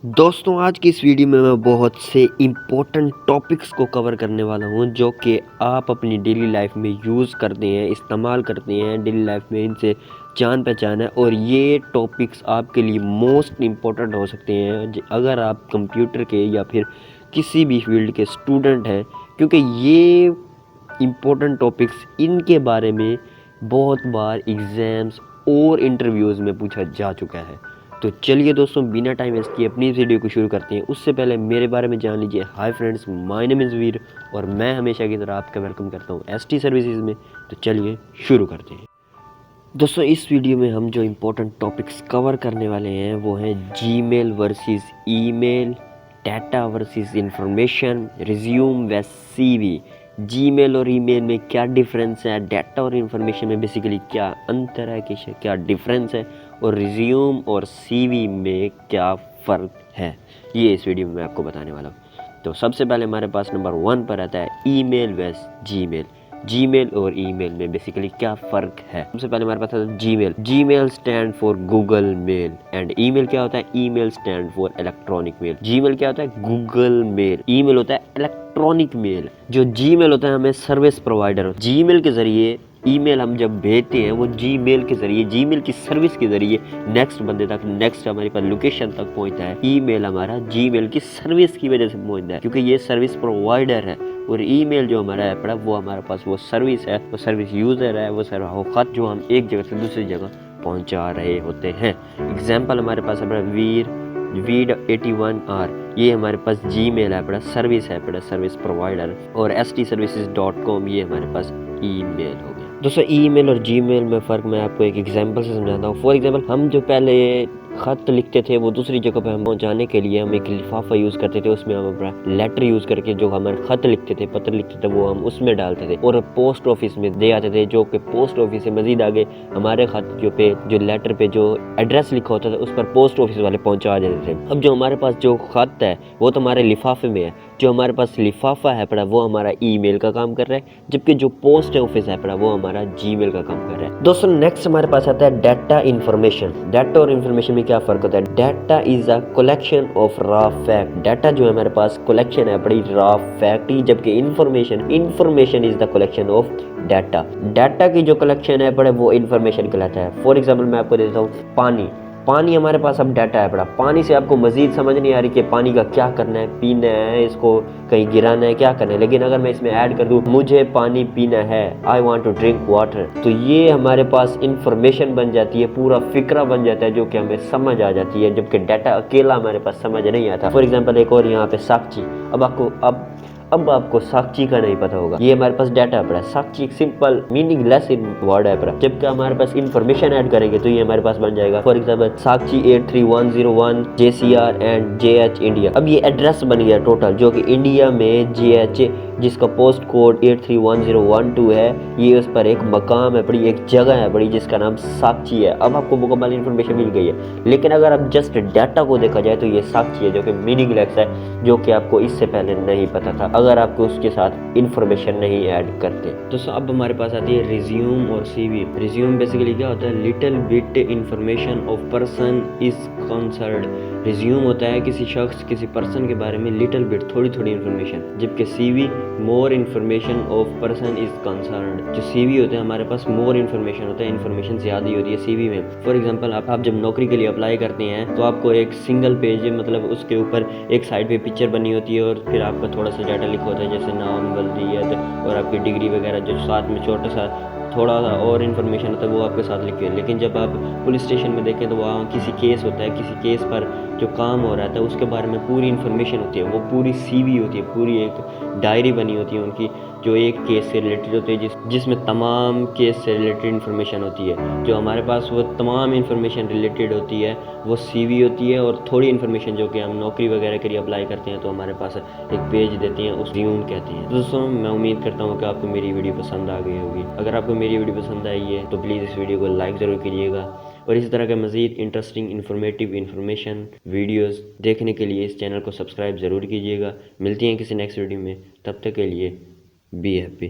दोस्तों आज की इस वीडियो में मैं बहुत से इम्पोर्टेंट टॉपिक्स को कवर करने वाला हूं जो कि आप अपनी डेली लाइफ में यूज़ करते हैं, इस्तेमाल करते हैं डेली लाइफ में, इनसे जान पहचान है। और ये टॉपिक्स आपके लिए मोस्ट इम्पोर्टेंट हो सकते हैं अगर आप कंप्यूटर के या फिर किसी भी फील्ड के स्टूडेंट हैं, क्योंकि ये इम्पोर्टेंट टॉपिक्स इनके बारे में बहुत बार एग्ज़ाम्स और इंटरव्यूज़ में पूछा जा चुका है। तो चलिए दोस्तों, बिना टाइम वेस्ट किए अपनी इस वीडियो को शुरू करते हैं। उससे पहले मेरे बारे में जान लीजिए। Hi friends, my name is Veer और मैं हमेशा की तरह आपका वेलकम करता हूँ एसटी सर्विसेज में। तो चलिए शुरू करते हैं। दोस्तों इस वीडियो में हम जो इम्पोर्टेंट टॉपिक्स कवर करने वाले हैं वो हैं Gmail versus email, data versus information, resume व सीवी। जीमेल और ईमेल में क्या डिफरेंस है, डाटा और इन्फॉर्मेशन में बेसिकली क्या अंतर है, क्या डिफरेंस है, और रिज्यूम और सीवी में क्या फ़र्क है, ये इस वीडियो में मैं आपको बताने वाला हूँ। तो सबसे पहले हमारे पास नंबर 1 पर आता है ईमेल वर्सेस जीमेल। जीमेल और ईमेल में बेसिकली क्या फ़र्क है। सबसे पहले हमारे पास आता है Gmail. Gmail stand for Google mail and email क्या होता है, email stand for electronic mail. Gmail क्या होता है, गूगल मेल। ईमेल होता है इलेक्ट्रॉनिक मेल। जो जीमेल होता है हमें सर्विस प्रोवाइडर, जीमेल के जरिए ईमेल हम जब भेजते हैं वो जीमेल के जरिए, जीमेल की सर्विस के जरिए नेक्स्ट बंदे तक, नेक्स्ट हमारे पास लोकेशन तक पहुंचता है। ईमेल हमारा जीमेल की सर्विस की वजह से पहुंचता है, क्योंकि ये सर्विस प्रोवाइडर है। और ईमेल जो हमारा है पड़ा, वो हमारे पास वो सर्विस है, वो सर्विस यूज़र है, वो खत जो हम एक जगह से दूसरी जगह पहुंचा रहे होते हैं। एग्जाम्पल हमारे पास है वीड 81R, ये हमारे पास जीमेल है पड़ा, सर्विस है पड़ा, सर्विस प्रोवाइडर। और stservices.com ये हमारे पास ईमेल हो गया। दोस्तों ईमेल और जीमेल में फ़र्क मैं आपको एक एग्जांपल से समझाता हूँ। फॉर एग्जांपल, हम जो पहले ख़त लिखते थे वो दूसरी जगह पे हम पहुँचाने के लिए हम एक लिफाफा यूज़ करते थे, उसमें हम अपना लेटर यूज़ करके जो हमारे ख़त लिखते थे, पत्र लिखते थे, वो हम उसमें डालते थे और पोस्ट ऑफिस में दे आते थे, जो कि पोस्ट ऑफिस से मज़ीद आगे हमारे ख़त जो लेटर पे जो एड्रेस लिखा होता था उस पर पोस्ट ऑफिस वाले पहुँचा देते थे। अब जो हमारे पास जो ख़त है वो तो हमारे लिफाफे में है, जो हमारे पास लिफाफा है पड़ा वो हमारा ईमेल का काम कर रहा है, जबकि जो पोस्ट ऑफिस है पड़ा वो हमारा जीमेल का काम कर रहा है। दोस्तों नेक्स्ट हमारे पास आता है डाटा इन्फॉर्मेशन। डाटा और इन्फॉर्मेशन में क्या फ़र्क होता है। Data is a collection of raw fact. Data जो है हमारे पास कलेक्शन है बड़ी रॉ फैक्ट ही, जबकि information is the collection of data. Data की जो कलेक्शन है पड़े वो इन्फॉर्मेशन कहलाता है। फॉर एग्जाम्पल मैं आपको देता हूँ पानी हमारे पास अब डाटा है पड़ा। पानी से आपको मजीद समझ नहीं आ रही कि पानी का क्या करना है, पीना है, इसको कहीं गिराना है, क्या करना है। लेकिन अगर मैं इसमें ऐड कर दूं मुझे पानी पीना है, I want to drink water, तो ये हमारे पास इंफॉर्मेशन बन जाती है, पूरा फिक्रा बन जाता है जो कि हमें समझ आ जाती है, जबकि डाटा अकेला हमारे पास समझ नहीं आता। फॉर एग्जाम्पल एक और यहाँ पे साक्षी। अब आपको साक्षी का नहीं पता होगा, ये हमारे पास डाटा पड़ा है। साक्षी एक सिंपल मीनिंगलेस वर्ड है पड़ा, जबकि हमारे पास इंफॉर्मेशन ऐड करेंगे तो ये हमारे पास बन जाएगा। For example Sakshi 83101 JCR and JH India. अब ये एड्रेस बन गया टोटल, जो कि इंडिया में JH जिसका पोस्ट कोड 831012 है, ये उस पर एक मकाम है बड़ी, एक जगह है बड़ी जिसका नाम साक्षी है। अब आपको मुकम्मल इन्फॉर्मेशन मिल गई है। लेकिन अगर आप जस्ट डाटा को देखा जाए तो ये साक्षी है, जो कि मीनिंगलेस है, जो कि आपको इससे पहले नहीं पता था अगर आपको उसके साथ इन्फॉर्मेशन नहीं ऐड करते। तो अब हमारे पास आती है रिज्यूम और सीवी। रिज्यूम बेसिकली क्या होता है, little bit information of person is concerned. Resume होता है किसी शख्स, किसी पर्सन के बारे में लिटिल बिट, थोड़ी थोड़ी इन्फॉर्मेशन, जबकि CV more information of person is concerned. जो सीवी होता है हमारे पास मोर इन्फॉर्मेशन होता है, इन्फॉर्मेशन ज़्यादा होती है सीवी में। फॉर एग्जांपल आप जब नौकरी के लिए अप्लाई करते हैं तो आपको एक सिंगल पेज, मतलब उसके ऊपर एक साइड पे पिक्चर बनी होती है और फिर आपका थोड़ा सा डाटा लिखा होता है, जैसे नाम, वल्दियत और आपकी डिग्री वगैरह, जो साथ में छोटा सा थोड़ा सा और इन्फॉर्मेशन होता है वो आपके साथ लिखी है। लेकिन जब आप पुलिस स्टेशन में देखें तो वहाँ किसी केस होता है, किसी केस पर जो काम हो रहा था उसके बारे में पूरी इन्फॉर्मेशन होती है, वो पूरी सीवी होती है, पूरी एक डायरी बनी होती है उनकी, जो एक केस से रिलेटेड होती है, जिसमें तमाम केस से रिलेटेड इन्फॉर्मेशन होती है। जो हमारे पास वो तमाम इन्फॉर्मेशन रिलेटेड होती है वो सीवी होती है, और थोड़ी इन्फॉर्मेशन जो कि हम नौकरी वगैरह के लिए अप्लाई करते हैं तो हमारे पास एक पेज देते हैं, उस रिज्यूम कहते हैं। दोस्तों मैं उम्मीद करता हूँ कि आपको मेरी वीडियो पसंद आ गई होगी। अगर आपको मेरी वीडियो पसंद आई है तो प्लीज़ इस वीडियो को लाइक ज़रूर कीजिएगा, और इसी तरह के मज़ीद इंटरेस्टिंग इन्फॉर्मेशन वीडियोस देखने के लिए इस चैनल को सब्सक्राइब ज़रूर कीजिएगा। मिलती हैं किसी नेक्स्ट वीडियो में, तब तक के लिए बी हैप्पी।